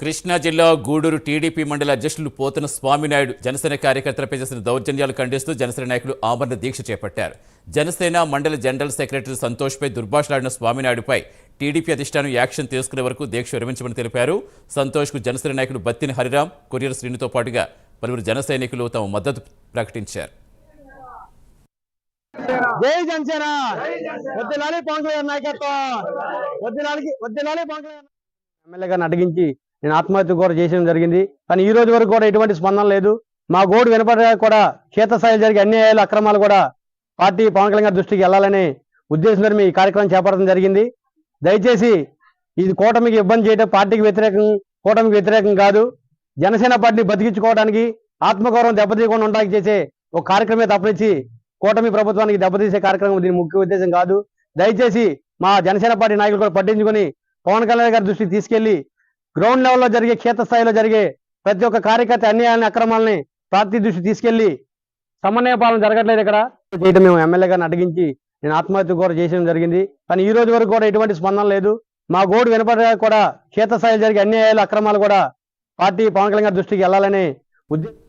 కృష్ణా జిల్లా గూడూరు టీడీపీ మండల అధ్యక్షులు పోతన స్వామినాయుడు జనసేన కార్యకర్తలపై చేసిన దౌర్జన్యాలు ఖండిస్తూ జనసేన నాయకులు ఆమరణ దీక్ష చేపట్టారు. జనసేన మండల జనరల్ సెక్రటరీ సంతోష్పై దుర్భాషలాడిన స్వామినాయుడుపై టీడీపీ అధిష్టానం యాక్షన్ తీసుకునే వరకు దీక్ష విరమించమని తెలిపారు. సంతోష్కు జనసేన నాయకులు బత్తిన హరిరామ్, కొరియర్ శ్రీనితో పాటుగా పలువురు జన సైనికులు తమ మద్దతు ప్రకటించారు. జై జనసేన, వద్దిలాలి పవన్ కళ్యాణ్ నాయకత్వం, వద్దిలాలి పవన్ కళ్యాణ్. ఎమ్మెల్యే గారిని అడిగించి నేను ఆత్మహత్య కూడా చేయడం జరిగింది. కానీ ఈ రోజు వరకు కూడా ఎటువంటి స్పందన లేదు. మా గోడు వినపడగా కూడా క్షేత్రస్థాయిలో జరిగే అన్యాయాలు, అక్రమాలు కూడా పార్టీ పవన్ కళ్యాణ్ గారి దృష్టికి వెళ్ళాలనే ఉద్దేశంతో ఈ కార్యక్రమం చేపట్టడం జరిగింది. దయచేసి ఇది కూటమికి ఇబ్బంది చేయడం పార్టీకి వ్యతిరేకం, కూటమికి వ్యతిరేకం కాదు. జనసేన పార్టీని బతికించుకోవడానికి, ఆత్మగౌరవం దెబ్బతీయకుండా ఉండడానికి చేసే ఒక కార్యక్రమే తప్పనిచ్చి కూటమి ప్రభుత్వానికి దెబ్బతీసే కార్యక్రమం దీని ముఖ్య ఉద్దేశం కాదు. దయచేసి మా జనసేన పార్టీ నాయకులు కూడా పట్టించుకొని పవన్ కళ్యాణ్ గారి దృష్టికి తీసుకెళ్లి గ్రౌండ్ లెవెల్లో జరిగే, క్షేత్రస్థాయిలో జరిగే ప్రతి ఒక్క కార్యకర్త అన్యాయాలని, అక్రమాలని పార్టీ దృష్టి తీసుకెళ్లి సమన్వయ పాలన జరగట్లేదు ఇక్కడ చేయడం మేము ఎమ్మెల్యే గారిని అడిగించి నేను ఆత్మహత్య కూడా చేయడం జరిగింది. కానీ ఈ రోజు వరకు కూడా ఎటువంటి స్పందన లేదు. మా గోడు వినపడగా కూడా క్షేత్రస్థాయిలో జరిగే అన్యాయాలు, అక్రమాలు కూడా పార్టీ పవన్ కళ్యాణ్ గారి దృష్టికి వెళ్ళాలనే ఉద్దేశం